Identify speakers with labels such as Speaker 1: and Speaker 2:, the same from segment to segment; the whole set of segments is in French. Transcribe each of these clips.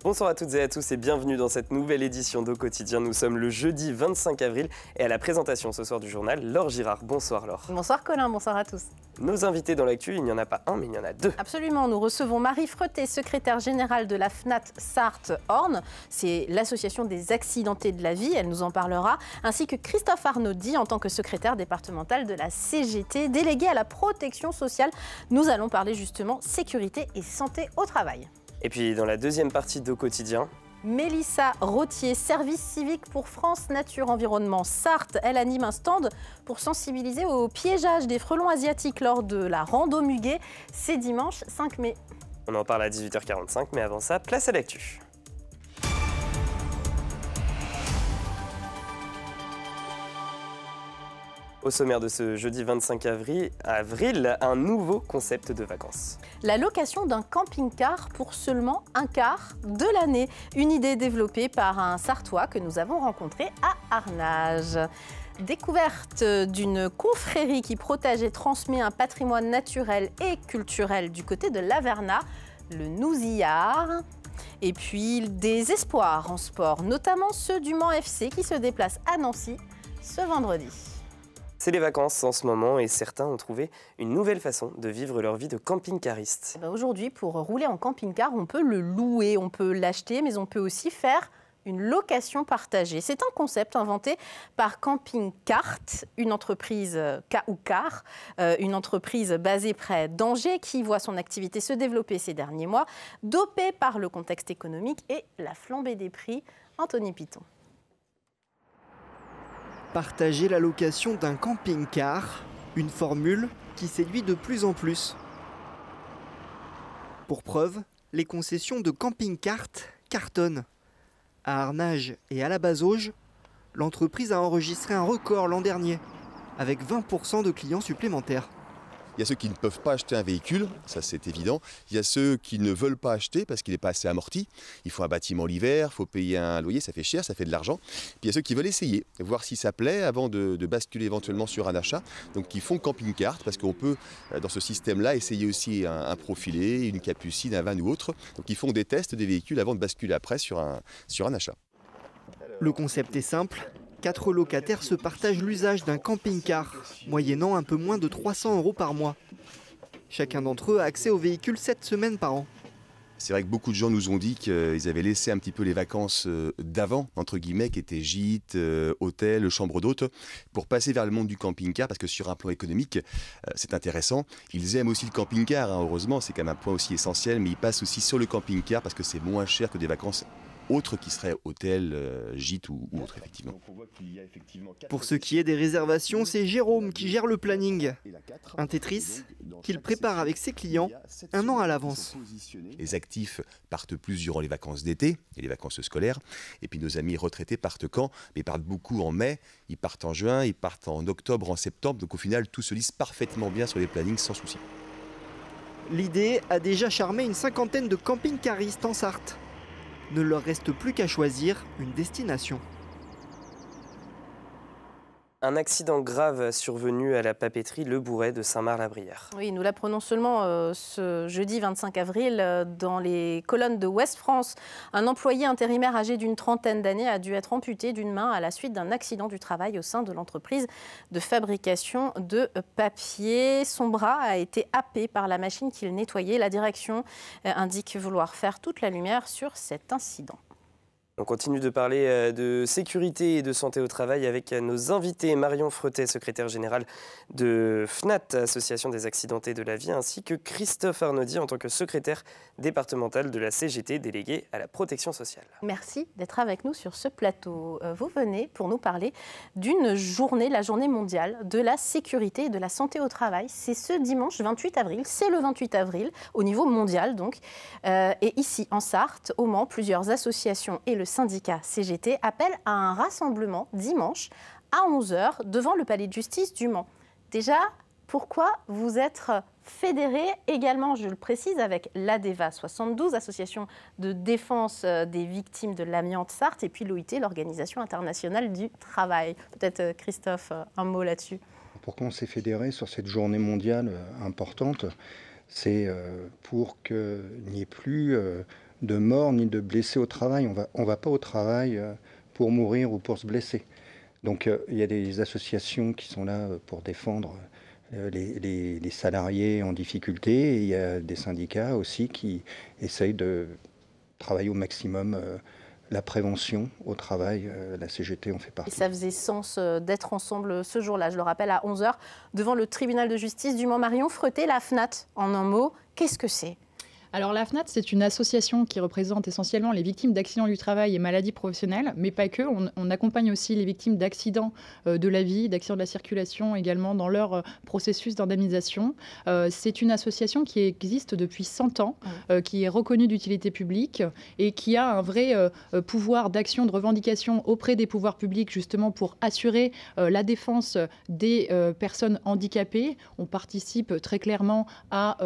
Speaker 1: Bonsoir à toutes et à tous et bienvenue dans cette nouvelle édition d'Au Quotidien. Nous sommes le jeudi 25 avril et à la présentation ce soir du journal, Laure Girard. Bonsoir Laure.
Speaker 2: Bonsoir Colin, bonsoir à tous.
Speaker 1: Nos invités dans l'actu, il n'y en a pas un mais il y en a deux.
Speaker 2: Absolument, nous recevons Marie Fretet, secrétaire générale de la FNAT Sarthe-Orne. C'est l'association des accidentés de la vie, elle nous en parlera. Ainsi que Christophe Arnaudy en tant que secrétaire départemental de la CGT, délégué à la protection sociale. Nous allons parler justement sécurité et santé au travail.
Speaker 1: Et puis dans la deuxième partie d'Au Quotidien,
Speaker 2: Mélissa Rottier, service civique pour France Nature Environnement Sarthe. Elle anime un stand pour sensibiliser au piégeage des frelons asiatiques lors de la rando muguet. C'est dimanche 5 mai.
Speaker 1: On en parle à 18h45, mais avant ça, place à l'actu. Au sommaire de ce jeudi 25 avril, un nouveau concept de vacances.
Speaker 2: La location d'un camping-car pour seulement un quart de l'année. Une idée développée par un Sartois que nous avons rencontré à Arnage. Découverte d'une confrérie qui protège et transmet un patrimoine naturel et culturel du côté de l'Averna, le Nouzillard. Et puis des espoirs en sport, notamment ceux du Mans FC qui se déplacent à Nancy ce vendredi.
Speaker 1: C'est les vacances en ce moment et certains ont trouvé une nouvelle façon de vivre leur vie de camping-cariste.
Speaker 2: Aujourd'hui, pour rouler en camping-car, on peut le louer, on peut l'acheter, mais on peut aussi faire une location partagée. C'est un concept inventé par Camping Cart, une entreprise une entreprise basée près d'Angers qui voit son activité se développer ces derniers mois, dopée par le contexte économique et la flambée des prix. Anthony Piton.
Speaker 3: Partager la location d'un camping-car, une formule qui séduit de plus en plus. Pour preuve, les concessions de camping-cart cartonnent. À Arnage et à la Bazauge, l'entreprise a enregistré un record l'an dernier, avec 20% de clients supplémentaires.
Speaker 4: Il y a ceux qui ne peuvent pas acheter un véhicule, ça c'est évident. Il y a ceux qui ne veulent pas acheter parce qu'il n'est pas assez amorti. Il faut un bâtiment l'hiver, il faut payer un loyer, ça fait cher, ça fait de l'argent. Puis il y a ceux qui veulent essayer, voir si ça plaît avant de basculer éventuellement sur un achat. Donc qui font camping-cart parce qu'on peut, dans ce système-là, essayer aussi un profilé, une capucine, un van ou autre. Donc ils font des tests des véhicules avant de basculer après sur un achat.
Speaker 3: Le concept est simple. 4 locataires se partagent l'usage d'un camping-car, moyennant un peu moins de 300 € par mois. Chacun d'entre eux a accès au véhicule 7 semaines par an.
Speaker 4: C'est vrai que beaucoup de gens nous ont dit qu'ils avaient laissé un petit peu les vacances d'avant, entre guillemets, qui étaient gîtes, hôtels, chambres d'hôtes, pour passer vers le monde du camping-car, parce que sur un plan économique, c'est intéressant. Ils aiment aussi le camping-car, hein, heureusement, c'est quand même un point aussi essentiel, mais ils passent aussi sur le camping-car parce que c'est moins cher que des vacances autres qui seraient hôtels, gîtes ou autres, effectivement.
Speaker 3: Pour ce qui est des réservations, c'est Jérôme qui gère le planning. Un Tetris qu'il prépare avec ses clients un an à l'avance.
Speaker 4: Les actifs partent plus durant les vacances d'été et les vacances scolaires. Et puis nos amis retraités partent quand? Mais ils partent beaucoup en mai, ils partent en juin, ils partent en octobre, en septembre. Donc au final, tout se lisse parfaitement bien sur les plannings sans souci.
Speaker 3: L'idée a déjà charmé une cinquantaine de camping-caristes en Sarthe. Ne leur reste plus qu'à choisir une destination.
Speaker 1: Un accident grave survenu à la papeterie Le Bourret de Saint-Marc-la-Brière.
Speaker 2: Oui, nous l'apprenons seulement ce jeudi 25 avril dans les colonnes de Ouest France. Un employé intérimaire âgé d'une trentaine d'années a dû être amputé d'une main à la suite d'un accident du travail au sein de l'entreprise de fabrication de papier. Son bras a été happé par la machine qu'il nettoyait. La direction indique vouloir faire toute la lumière sur cet incident.
Speaker 1: On continue de parler de sécurité et de santé au travail avec nos invités. Marion Fretet, secrétaire générale de FNAT, Association des accidentés de la vie, ainsi que Christophe Arnaudy en tant que secrétaire départemental de la CGT, délégué à la protection sociale.
Speaker 2: Merci d'être avec nous sur ce plateau. Vous venez pour nous parler d'une journée, la journée mondiale de la sécurité et de la santé au travail. C'est ce dimanche 28 avril, c'est le 28 avril au niveau mondial donc. Et ici en Sarthe, au Mans, plusieurs associations et le syndicat CGT appelle à un rassemblement dimanche à 11 h devant le palais de justice du Mans. Déjà, pourquoi vous êtes fédéré également, je le précise, avec l'ADEVA 72, Association de défense des victimes de l'amiante Sarthe, et puis l'OIT, l'Organisation internationale du travail. Peut-être Christophe, un mot là-dessus.
Speaker 5: Pourquoi on s'est fédéré sur cette journée mondiale importante? C'est pour qu'il n'y ait plus de mort ni de blessés au travail. On va pas au travail pour mourir ou pour se blesser. Donc il y a des associations qui sont là pour défendre les salariés en difficulté, et il y a des syndicats aussi qui essayent de travailler au maximum la prévention au travail. La CGT en fait partie.
Speaker 2: Et ça faisait sens d'être ensemble ce jour-là, je le rappelle, à 11h, devant le tribunal de justice du Mans. Marion Freté, la FNAT, en un mot, qu'est-ce que c'est ?
Speaker 6: Alors la FNAT, c'est une association qui représente essentiellement les victimes d'accidents du travail et maladies professionnelles, mais pas que. On accompagne aussi les victimes d'accidents de la vie, d'accidents de la circulation également dans leur processus d'indemnisation. C'est une association qui existe depuis 100 ans, qui est reconnue d'utilité publique et qui a un vrai pouvoir d'action, de revendication auprès des pouvoirs publics, justement pour assurer la défense des personnes handicapées. On participe très clairement à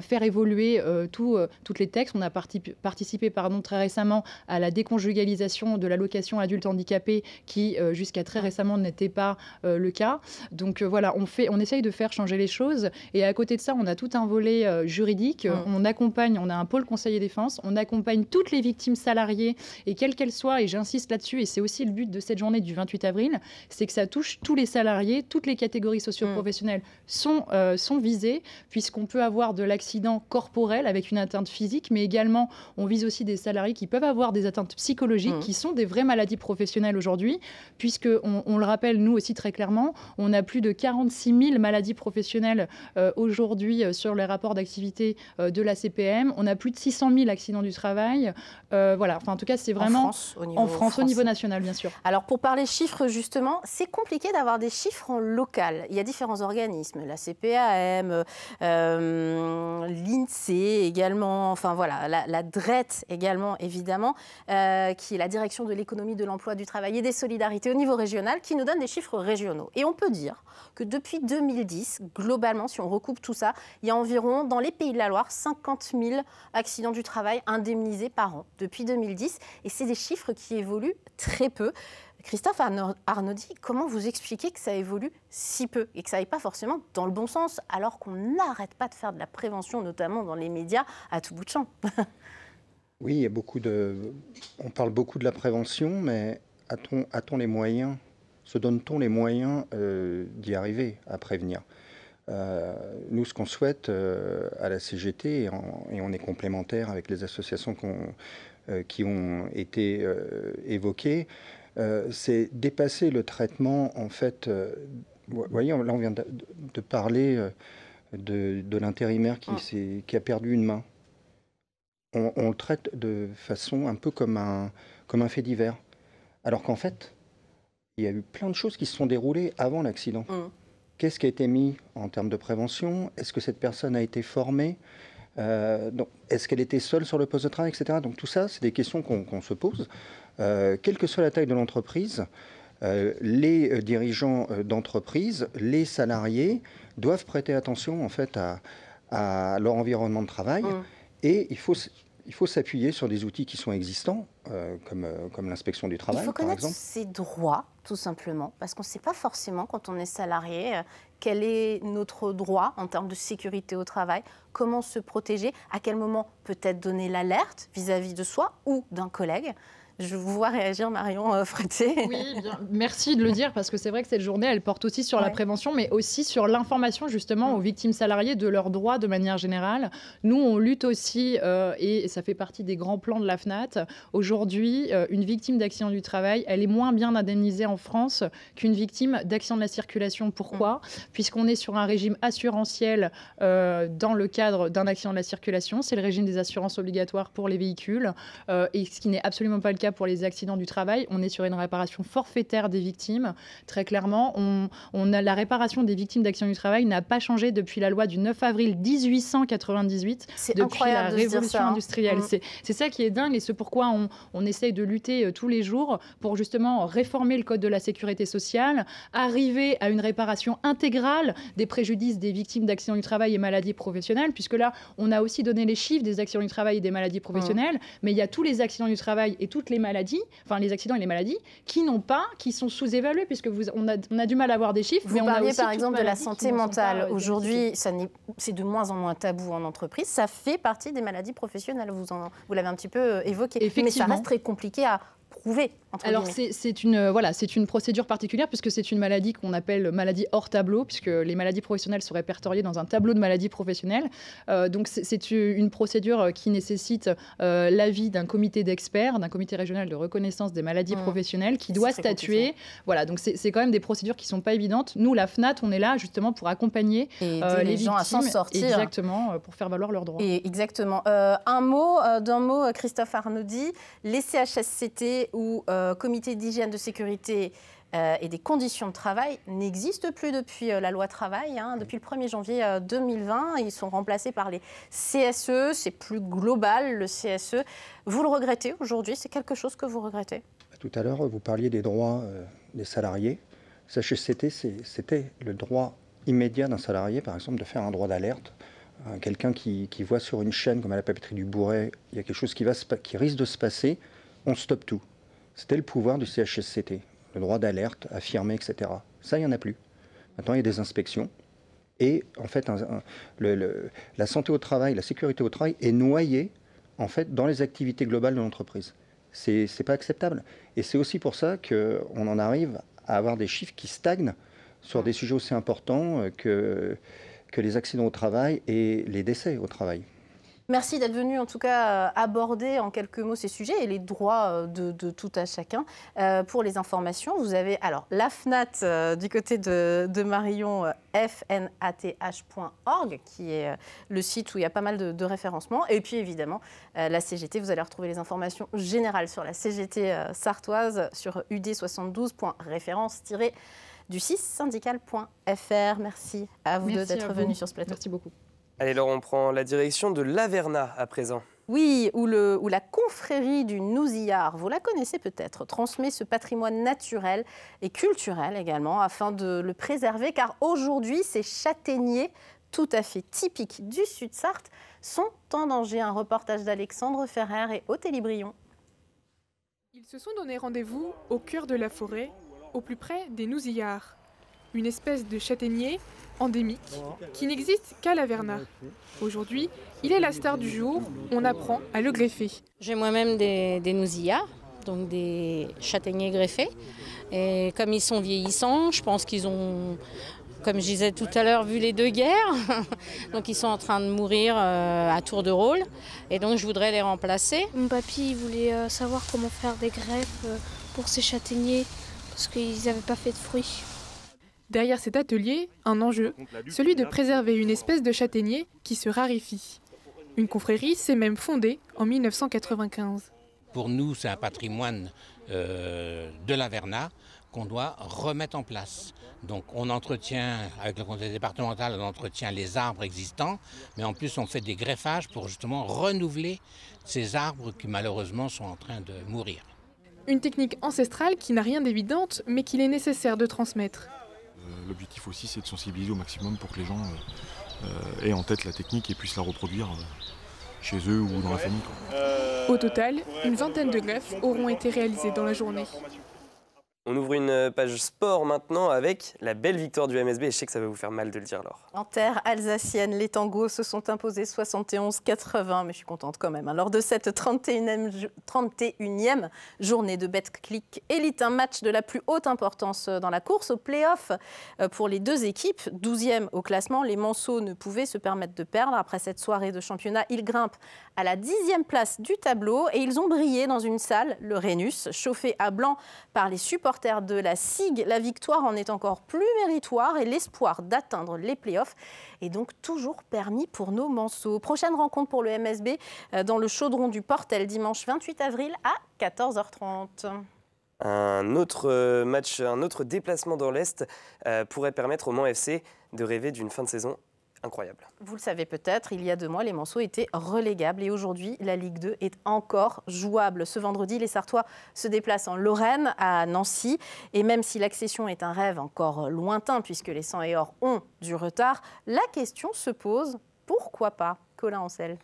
Speaker 6: faire évoluer tous les textes. On a participé très récemment à la déconjugalisation de l'allocation adulte handicapé qui, jusqu'à très récemment, n'était pas le cas. Donc voilà, on essaye de faire changer les choses. Et à côté de ça, on a tout un volet juridique. On a un pôle conseil et défense. On accompagne toutes les victimes salariées, et quelles qu'elles soient, et j'insiste là-dessus, et c'est aussi le but de cette journée du 28 avril, c'est que ça touche tous les salariés, toutes les catégories socio-professionnelles sont visées, puisqu'on peut avoir de l'accident corporel avec une atteinte physique, mais également on vise aussi des salariés qui peuvent avoir des atteintes psychologiques, qui sont des vraies maladies professionnelles aujourd'hui, puisque on le rappelle nous aussi très clairement, on a plus de 46 000 maladies professionnelles aujourd'hui sur les rapports d'activité de la CPM, on a plus de 600 000 accidents du travail, voilà. Enfin, en tout cas, c'est vraiment en France, au niveau national, bien sûr.
Speaker 2: Alors pour parler chiffres justement, c'est compliqué d'avoir des chiffres en local. Il y a différents organismes, la CPAM, l'INSEE également, enfin voilà, la DRET également évidemment, qui est la direction de l'économie, de l'emploi, du travail et des solidarités au niveau régional, qui nous donne des chiffres régionaux. Et on peut dire que depuis 2010, globalement, si on recoupe tout ça, il y a environ, dans les Pays de la Loire, 50 000 accidents du travail indemnisés par an depuis 2010. Et c'est des chiffres qui évoluent très peu. Christophe Arnaudy, comment vous expliquez que ça évolue si peu et que ça n'aille pas forcément dans le bon sens, alors qu'on n'arrête pas de faire de la prévention, notamment dans les médias, à tout bout de champ?
Speaker 5: Oui, il y a on parle beaucoup de la prévention, mais a-t-on les moyens, se donne-t-on les moyens d'y arriver, à prévenir? Nous, ce qu'on souhaite à la CGT, et on est complémentaire avec les associations qui ont été évoquées, c'est dépasser le traitement, en fait. Vous voyez, là, on vient de parler de l'intérimaire qui a perdu une main. On le traite de façon un peu comme un fait divers. Alors qu'en fait, il y a eu plein de choses qui se sont déroulées avant l'accident. Qu'est-ce qui a été mis en termes de prévention? Est-ce que cette personne a été formée? Est-ce qu'elle était seule sur le poste de travail, etc. Donc tout ça, c'est des questions qu'on se pose. Quelle que soit la taille de l'entreprise, les dirigeants d'entreprise, les salariés doivent prêter attention en fait à leur environnement de travail. Et il faut s'appuyer sur des outils qui sont existants, comme l'inspection du travail, par exemple. Il faut
Speaker 2: connaître ses droits, tout simplement, parce qu'on ne sait pas forcément, quand on est salarié, quel est notre droit en termes de sécurité au travail, comment se protéger, à quel moment peut-être donner l'alerte vis-à-vis de soi ou d'un collègue. Je vous vois réagir, Marion Freté.
Speaker 6: Oui, bien. Merci de le dire, parce que c'est vrai que cette journée, elle porte aussi sur la prévention, mais aussi sur l'information, justement, aux victimes salariées de leurs droits de manière générale. Nous, on lutte aussi, et ça fait partie des grands plans de la FNAT. Aujourd'hui, une victime d'accident du travail, elle est moins bien indemnisée en France qu'une victime d'accident de la circulation. Pourquoi ? Puisqu'on est sur un régime assurantiel dans le cadre d'un accident de la circulation. C'est le régime des assurances obligatoires pour les véhicules, et ce qui n'est absolument pas le cas pour les accidents du travail. On est sur une réparation forfaitaire des victimes. Très clairement, la réparation des victimes d'accidents du travail n'a pas changé depuis la loi du 9 avril 1898, depuis la révolution industrielle. C'est ça qui est dingue, et c'est pourquoi on essaye de lutter tous les jours pour justement réformer le code de la sécurité sociale, arriver à une réparation intégrale des préjudices des victimes d'accidents du travail et maladies professionnelles, puisque là, on a aussi donné les chiffres des accidents du travail et des maladies professionnelles, mais il y a tous les accidents du travail et toutes les maladies, enfin les accidents et les maladies, qui sont sous-évalués, puisque on a du mal à avoir des chiffres.
Speaker 2: Vous parliez par exemple de la santé mentale. Aujourd'hui, c'est de moins en moins tabou en entreprise. Ça fait partie des maladies professionnelles. Vous l'avez un petit peu évoqué. Mais ça reste très compliqué à prouver.
Speaker 6: Alors c'est une procédure particulière puisque c'est une maladie qu'on appelle maladie hors tableau, puisque les maladies professionnelles sont répertoriées dans un tableau de maladies professionnelles. Donc c'est une procédure qui nécessite l'avis d'un comité d'experts, d'un comité régional de reconnaissance des maladies professionnelles qui doit statuer. Voilà, donc c'est quand même des procédures qui ne sont pas évidentes. Nous, la FNAT, on est là justement pour accompagner
Speaker 2: les gens à s'en sortir.
Speaker 6: Exactement, pour faire valoir leurs droits.
Speaker 2: Exactement. Un mot, Christophe Arnaudy, les CHSCT ou comité d'hygiène, de sécurité et des conditions de travail n'existent plus depuis la loi travail. Depuis le 1er janvier 2020, ils sont remplacés par les CSE. C'est plus global, le CSE. Vous le regrettez aujourd'hui? C'est quelque chose que vous regrettez?
Speaker 5: Tout à l'heure, vous parliez des droits des salariés. CHSCT, c'était le droit immédiat d'un salarié, par exemple, de faire un droit d'alerte. Quelqu'un qui voit sur une chaîne, comme à la papeterie du Bourret, il y a quelque chose qui risque de se passer, on stoppe tout. C'était le pouvoir du CHSCT, le droit d'alerte, affirmé, etc. Ça, il n'y en a plus. Maintenant, il y a des inspections. Et en fait, la santé au travail, la sécurité au travail est noyée en fait, dans les activités globales de l'entreprise. C'est pas acceptable. Et c'est aussi pour ça qu'on en arrive à avoir des chiffres qui stagnent sur des sujets aussi importants que les accidents au travail et les décès au travail.
Speaker 2: Merci d'être venu en tout cas aborder en quelques mots ces sujets et les droits de tout à chacun. Pour les informations, vous avez alors la FNAT du côté de Marion, fnath.org, qui est le site où il y a pas mal de référencements. Et puis évidemment, la CGT, vous allez retrouver les informations générales sur la CGT sartoise sur ud72.référence-du6syndical.fr. Merci à vous deux d'être venus sur ce plateau.
Speaker 6: Merci beaucoup.
Speaker 1: Allez Laure, on prend la direction de l'Averna à présent.
Speaker 2: Oui, où la confrérie du Nouzillard, vous la connaissez peut-être, transmet ce patrimoine naturel et culturel également afin de le préserver, car aujourd'hui, ces châtaigniers tout à fait typiques du Sud-Sarthe sont en danger. Un reportage d'Alexandre Ferrer et Othélie Brion.
Speaker 7: Ils se sont donné rendez-vous au cœur de la forêt, au plus près des Nouzillards, une espèce de châtaignier endémique qui n'existe qu'à l'Averna. Aujourd'hui, il est la star du jour, on apprend à le greffer.
Speaker 8: J'ai moi-même des nousillards, donc des châtaigniers greffés. Et comme ils sont vieillissants, je pense qu'ils ont, comme je disais tout à l'heure, vu les deux guerres. Donc ils sont en train de mourir à tour de rôle. Et donc je voudrais les remplacer.
Speaker 9: Mon papy il voulait savoir comment faire des greffes pour ces châtaigniers, parce qu'ils n'avaient pas fait de fruits.
Speaker 7: Derrière cet atelier, un enjeu, celui de préserver une espèce de châtaignier qui se raréfie. Une confrérie s'est même fondée en 1995.
Speaker 10: Pour nous, c'est un patrimoine de l'Averna qu'on doit remettre en place. Donc on entretient, avec le conseil départemental, on entretient les arbres existants, mais en plus on fait des greffages pour justement renouveler ces arbres qui malheureusement sont en train de mourir.
Speaker 7: Une technique ancestrale qui n'a rien d'évidente, mais qu'il est nécessaire de transmettre.
Speaker 11: L'objectif aussi, c'est de sensibiliser au maximum pour que les gens aient en tête la technique et puissent la reproduire chez eux ou dans la famille.
Speaker 7: Au total, une vingtaine de greffes auront été réalisées dans la journée.
Speaker 1: On ouvre une page sport maintenant avec la belle victoire du MSB. Et je sais que ça va vous faire mal de le dire, Laure.
Speaker 2: En terre alsacienne, les tangos se sont imposés 71-80, mais je suis contente quand même. Lors de cette 31e journée de Betclic Elite, un match de la plus haute importance dans la course au play-off pour les deux équipes. 12e au classement, les Manceaux ne pouvaient se permettre de perdre. Après cette soirée de championnat, ils grimpent à la 10e place du tableau et ils ont brillé dans une salle, le Rhenus, chauffé à blanc par les supporters de la SIG. La victoire en est encore plus méritoire et l'espoir d'atteindre les playoffs est donc toujours permis pour nos Manceaux. Prochaine rencontre pour le MSB dans le chaudron du Portel dimanche 28 avril à 14h30.
Speaker 1: Un autre match, un autre déplacement dans l'Est pourrait permettre au Mans FC de rêver d'une fin de saison incroyable.
Speaker 2: Vous le savez peut-être, il y a 2 mois, les Manceaux étaient relégables et aujourd'hui, la Ligue 2 est encore jouable. Ce vendredi, les Sartois se déplacent en Lorraine, à Nancy. Et même si l'accession est un rêve encore lointain, puisque les 100 et or ont du retard, la question se pose, pourquoi pas, Colin Ancel?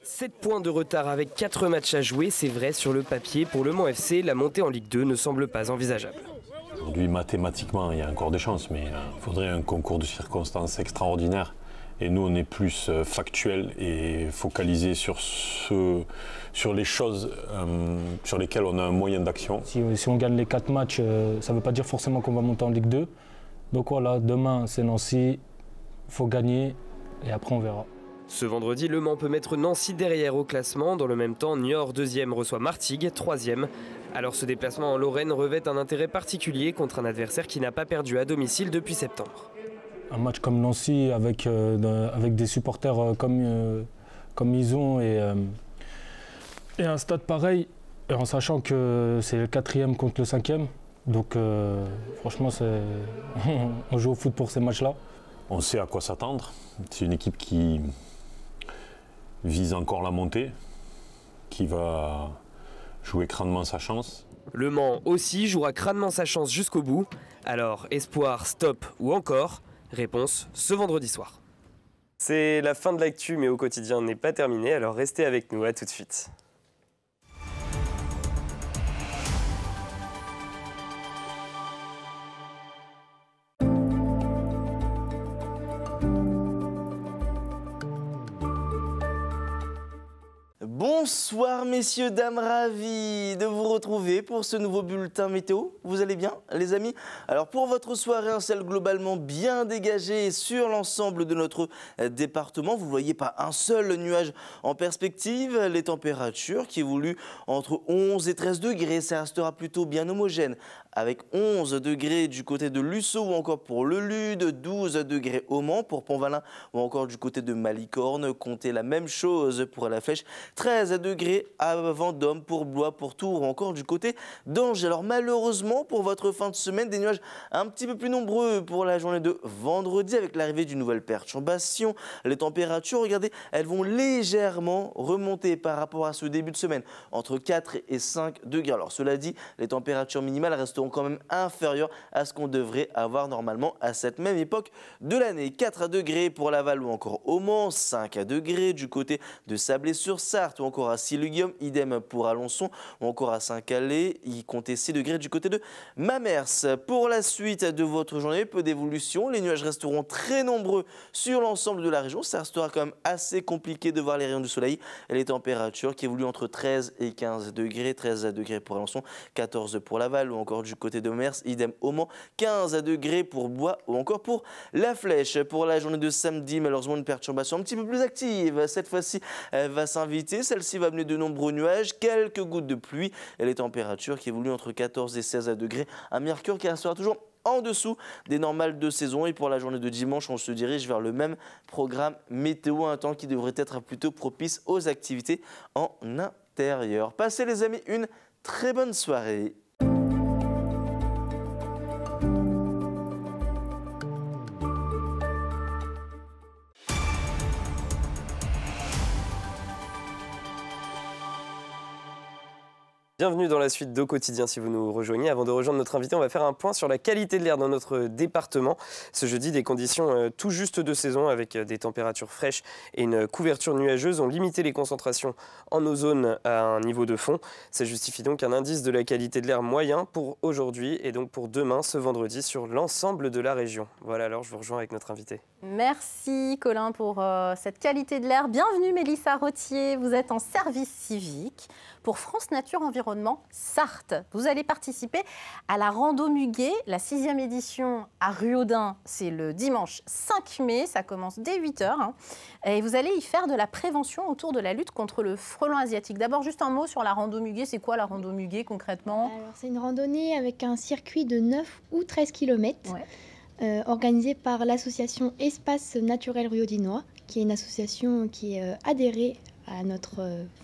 Speaker 1: 7 points de retard avec 4 matchs à jouer, c'est vrai sur le papier. Pour le Mans FC, la montée en Ligue 2 ne semble pas envisageable.
Speaker 12: Aujourd'hui, mathématiquement, il y a encore des chances, mais il faudrait un concours de circonstances extraordinaire. Et nous, on est plus factuel et focalisé sur les choses sur lesquelles on a un moyen d'action.
Speaker 13: Si on gagne les 4 matchs, ça ne veut pas dire forcément qu'on va monter en Ligue 2. Donc voilà, demain, c'est Nancy, il faut gagner et après on verra.
Speaker 1: Ce vendredi, Le Mans peut mettre Nancy derrière au classement. Dans le même temps, Niort, 2e, reçoit Martigues, 3e. Alors ce déplacement en Lorraine revêt un intérêt particulier contre un adversaire qui n'a pas perdu à domicile depuis septembre.
Speaker 13: Un match comme Nancy avec des supporters comme ils ont et un stade pareil, et en sachant que c'est le 4e contre le 5e. Donc franchement, on joue au foot pour ces matchs-là.
Speaker 12: On sait à quoi s'attendre. C'est une équipe qui vise encore la montée, qui va jouer crânement sa chance.
Speaker 1: Le Mans aussi jouera crânement sa chance jusqu'au bout. Alors, espoir, stop ou encore? Réponse ce vendredi soir. C'est la fin de l'actu, mais au quotidien n'est pas terminé, alors restez avec nous, à tout de suite.
Speaker 14: Bonsoir messieurs, dames, ravi de vous retrouver pour ce nouveau bulletin météo. Vous allez bien les amis? Alors pour votre soirée, un ciel globalement bien dégagé sur l'ensemble de notre département. Vous ne voyez pas un seul nuage en perspective. Les températures qui évoluent entre 11 et 13 degrés, ça restera plutôt bien homogène. Avec 11 degrés du côté de Lussau ou encore pour le Lude, 12 degrés au Mans pour Pont-Valin ou encore du côté de Malicorne. Comptez la même chose pour la Flèche, 13 degrés à Vendôme, pour Blois, pour Tours ou encore du côté d'Angers. Alors malheureusement pour votre fin de semaine, des nuages un petit peu plus nombreux pour la journée de vendredi avec l'arrivée d'une nouvelle perturbation. Les températures, regardez, elles vont légèrement remonter par rapport à ce début de semaine, entre 4 et 5 degrés. Alors cela dit, les températures minimales resteront quand même inférieures à ce qu'on devrait avoir normalement à cette même époque de l'année. 4 degrés pour Laval ou encore au Mans, 5 degrés du côté de Sablé-sur-Sarthe ou encore à Siluguium, idem pour Alençon ou encore à Saint-Calais, y comptez 6 degrés du côté de Mamers. Pour la suite de votre journée, peu d'évolution, les nuages resteront très nombreux sur l'ensemble de la région. Ça restera quand même assez compliqué de voir les rayons du soleil et les températures qui évoluent entre 13 et 15 degrés, 13 degrés pour Alençon, 14 pour Laval ou encore du côté de Mamers, idem au Mans, 15 degrés pour Blois ou encore pour la Flèche. Pour la journée de samedi, malheureusement une perturbation un petit peu plus active. Cette fois-ci, elle va s'inviter. Celle-ci va amener de nombreux nuages, quelques gouttes de pluie et les températures qui évoluent entre 14 et 16 degrés. Un mercure qui restera toujours en dessous des normales de saison. Et pour la journée de dimanche, on se dirige vers le même programme météo, un temps qui devrait être plutôt propice aux activités en intérieur. Passez les amis une très bonne soirée.
Speaker 1: Bienvenue dans la suite d'Au Quotidien si vous nous rejoignez. Avant de rejoindre notre invité, on va faire un point sur la qualité de l'air dans notre département. Ce jeudi, des conditions tout juste de saison avec des températures fraîches et une couverture nuageuse ont limité les concentrations en ozone à un niveau de fond. Ça justifie donc un indice de la qualité de l'air moyen pour aujourd'hui et donc pour demain, ce vendredi, sur l'ensemble de la région. Voilà, alors je vous rejoins avec notre invité.
Speaker 2: Merci Colin pour cette qualité de l'air. Bienvenue Mélissa Rottier, vous êtes en service civique pour France Nature Environnement Sarthe. Vous allez participer à la Rando Muguet, la 6e édition à Ruaudin. C'est le dimanche 5 mai, ça commence dès 8h. Et vous allez y faire de la prévention autour de la lutte contre le frelon asiatique. D'abord, juste un mot sur la Rando Muguet. C'est quoi la Rando Muguet concrètement?
Speaker 15: Alors, c'est une randonnée avec un circuit de 9 ou 13 km. Ouais. Organisée par l'association Espace Naturel Ruaudinois, qui est une association qui est adhérée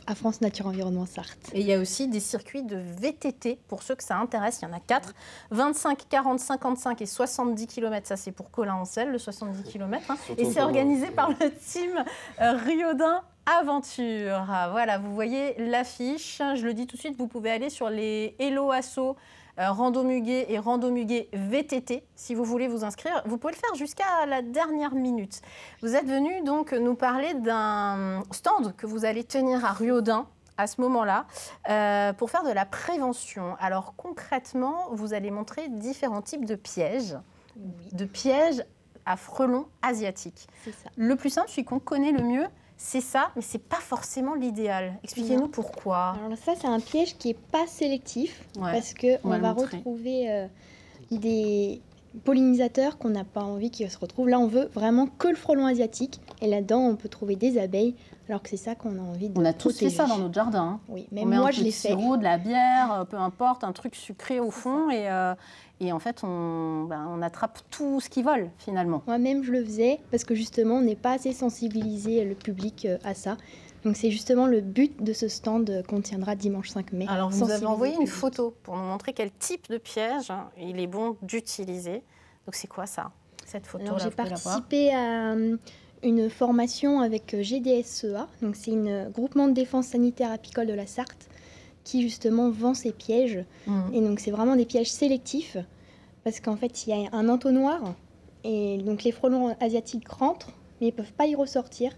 Speaker 15: à France Nature Environnement Sarthe.
Speaker 2: Et il y a aussi des circuits de VTT, pour ceux que ça intéresse, il y en a 4, 25, 40, 55 et 70 km, ça c'est pour Colin Ancel, le 70 km, hein. Et c'est organisé par le team Ruaudin Aventure. Voilà, vous voyez l'affiche, je le dis tout de suite, vous pouvez aller sur les Hello Asso Rando Muguet et Rando Muguet VTT. Si vous voulez vous inscrire, vous pouvez le faire jusqu'à la dernière minute. Vous êtes venu donc nous parler d'un stand que vous allez tenir à Ruaudin à ce moment-là, pour faire de la prévention. Alors concrètement, vous allez montrer différents types de pièges, à frelons asiatiques.
Speaker 15: C'est ça.
Speaker 2: Le plus simple, celui qu'on connaît le mieux, c'est ça, mais ce n'est pas forcément l'idéal. Expliquez-nous pourquoi.
Speaker 15: Alors ça, c'est un piège qui n'est pas sélectif, parce qu'on va retrouver des pollinisateurs qu'on n'a pas envie qu'ils se retrouvent. Là, on veut vraiment que le frelon asiatique, et là-dedans, on peut trouver des abeilles, alors que c'est ça qu'on a envie de protéger.
Speaker 2: On a tous fait ça dans notre jardin. Hein.
Speaker 15: Oui, même moi, je l'ai fait.
Speaker 2: Sirop, de la bière, peu importe, un truc sucré au fond, et en fait, on attrape tout ce qui vole, finalement.
Speaker 15: Moi-même, je le faisais, parce que justement, on n'est pas assez sensibilisé le public à ça. Donc c'est justement le but de ce stand qu'on tiendra dimanche 5 mai.
Speaker 2: Alors vous nous avez envoyé une photo pour nous montrer quel type de piège il est bon d'utiliser. Donc c'est quoi ça, cette photo-là?
Speaker 15: Alors j'ai participé à une formation avec GDSEA, donc c'est un groupement de défense sanitaire apicole de la Sarthe qui justement vend ces pièges. Et donc c'est vraiment des pièges sélectifs parce qu'en fait il y a un entonnoir et donc les frelons asiatiques rentrent mais ils ne peuvent pas y ressortir.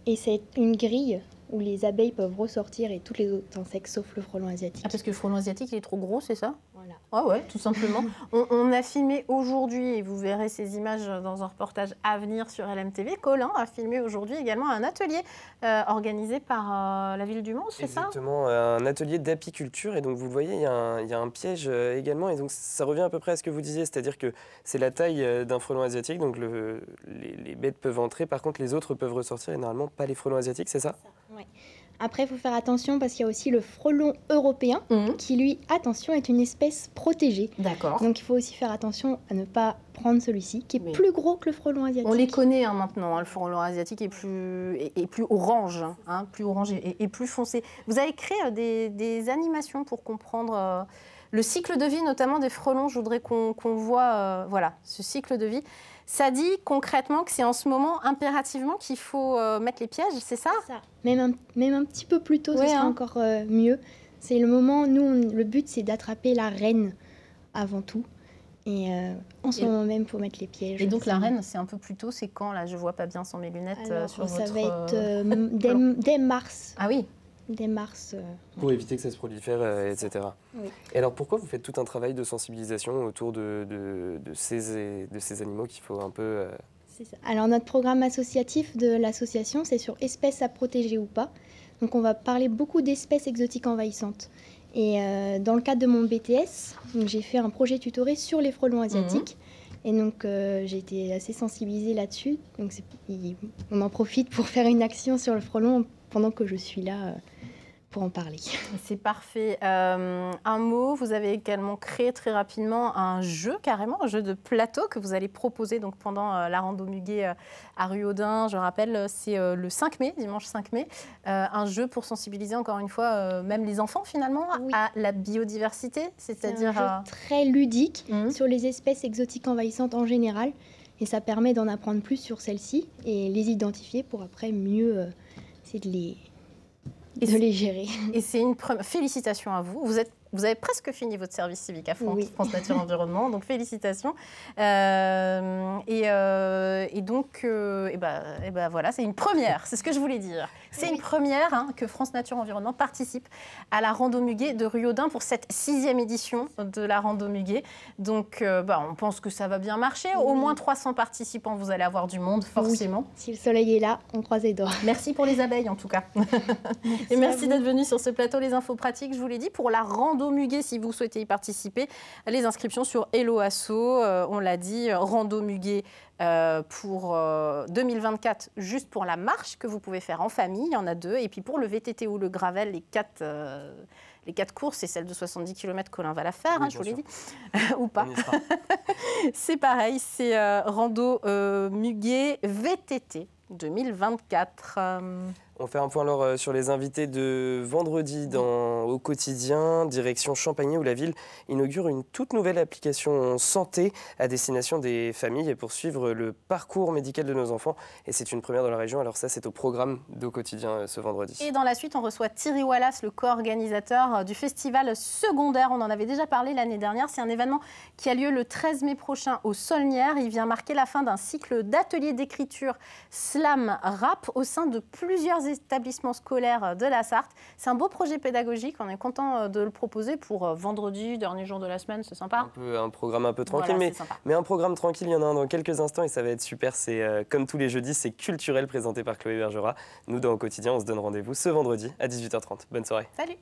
Speaker 15: Et c'est une grille où les abeilles peuvent ressortir et tous les autres insectes sauf le frelon asiatique.
Speaker 2: Ah, parce que le frelon asiatique il est trop gros, c'est ça?
Speaker 15: Voilà.
Speaker 2: Ah ouais, tout simplement. On a filmé aujourd'hui, et vous verrez ces images dans un reportage à venir sur LMTV. Colin a filmé aujourd'hui également un atelier organisé par la ville du Mans, c'est ça?
Speaker 1: Exactement, un atelier d'apiculture. Et donc vous le voyez, il y a un piège également. Et donc ça revient à peu près à ce que vous disiez, c'est-à-dire que c'est la taille d'un frelon asiatique. Donc les bêtes peuvent entrer, par contre les autres peuvent ressortir et normalement pas les frelons asiatiques, c'est ça?
Speaker 15: Oui. Après, il faut faire attention parce qu'il y a aussi le frelon européen qui, lui, attention, est une espèce protégée.
Speaker 2: D'accord.
Speaker 15: Donc, il faut aussi faire attention à ne pas prendre celui-ci, qui est plus gros que le frelon asiatique.
Speaker 2: On les connaît maintenant, le frelon asiatique est plus orange, plus orange et plus foncé. Vous avez créé des animations pour comprendre le cycle de vie, notamment des frelons. Je voudrais qu'on voit voilà, ce cycle de vie. Ça dit concrètement que c'est en ce moment impérativement qu'il faut mettre les pièges, c'est ça?
Speaker 15: Même un petit peu plus tôt, ce serait encore mieux. C'est le moment, nous, le but, c'est d'attraper la reine avant tout. Et en ce moment même, il faut mettre les pièges.
Speaker 2: Et donc la reine, c'est un peu plus tôt, c'est quand là? Je ne vois pas bien sans mes lunettes.
Speaker 15: Alors,
Speaker 2: sur
Speaker 15: ça
Speaker 2: votre,
Speaker 15: va être dès mars.
Speaker 2: Ah oui.
Speaker 15: Dès mars.
Speaker 1: Pour éviter que ça se prolifère, etc.
Speaker 15: Oui.
Speaker 1: Et alors pourquoi vous faites tout un travail de sensibilisation autour de ces animaux qu'il faut un peu...
Speaker 15: C'est ça. Alors notre programme associatif de l'association, c'est sur espèces à protéger ou pas. Donc on va parler beaucoup d'espèces exotiques envahissantes. Et dans le cadre de mon BTS, j'ai fait un projet tutoré sur les frelons asiatiques. Et donc j'ai été assez sensibilisée là-dessus. Donc on en profite pour faire une action sur le frelon pendant que je suis là pour en parler.
Speaker 2: C'est parfait. Un mot, vous avez également créé très rapidement un jeu, carrément, un jeu de plateau que vous allez proposer donc, pendant la Rando Muguet à Ruaudin. Je rappelle, c'est le 5 mai, dimanche 5 mai. Un jeu pour sensibiliser encore une fois, même les enfants finalement, à la biodiversité. C'est-à-dire
Speaker 15: un jeu très ludique sur les espèces exotiques envahissantes en général. Et ça permet d'en apprendre plus sur celles-ci et les identifier pour après mieux essayer de les gérer.
Speaker 2: Et c'est une première... Félicitations à vous. Vous avez presque fini votre service civique à France Nature Environnement, donc félicitations. Et donc, voilà, c'est une première, c'est ce que je voulais dire. C'est une première que France Nature Environnement participe à la Rando Muguet de Ruaudin pour cette 6e édition de la Rando Muguet. Donc, on pense que ça va bien marcher. Au moins 300 participants, vous allez avoir du monde, forcément.
Speaker 15: Oui. Si le soleil est là, on croise les doigts.
Speaker 2: Merci pour les abeilles, en tout cas. Et merci d'être venus sur ce plateau. Les infos pratiques, je vous l'ai dit, pour la Rando Muguet, si vous souhaitez y participer, les inscriptions sur Hello Asso, on l'a dit, Rando Muguet pour 2024, juste pour la marche que vous pouvez faire en famille, il y en a 2, et puis pour le VTT ou le gravel, les 4 courses, et celle de 70 km, Colin va la faire, je vous l'ai dit, ou pas. C'est pareil, c'est Rando Muguet VTT 2024.
Speaker 1: On fait un point alors sur les invités de vendredi au quotidien, direction Champagny où la ville inaugure une toute nouvelle application santé à destination des familles et pour suivre le parcours médical de nos enfants. Et c'est une première dans la région, alors ça c'est au programme d'au quotidien ce vendredi.
Speaker 2: Et dans la suite, on reçoit Thierry Wallace, le co-organisateur du festival secondaire. On en avait déjà parlé l'année dernière. C'est un événement qui a lieu le 13 mai prochain au Saulnières. Il vient marquer la fin d'un cycle d'ateliers d'écriture slam rap au sein de plusieurs établissements scolaires de la Sarthe. C'est un beau projet pédagogique. On est content de le proposer pour vendredi, dernier jour de la semaine. C'est sympa.
Speaker 1: Un programme un peu tranquille, voilà, mais un programme tranquille. Il y en a un dans quelques instants et ça va être super. C'est comme tous les jeudis, c'est culturel présenté par Chloé Bergerat. Nous, dans Au quotidien, on se donne rendez-vous ce vendredi à 18h30. Bonne soirée.
Speaker 2: Salut.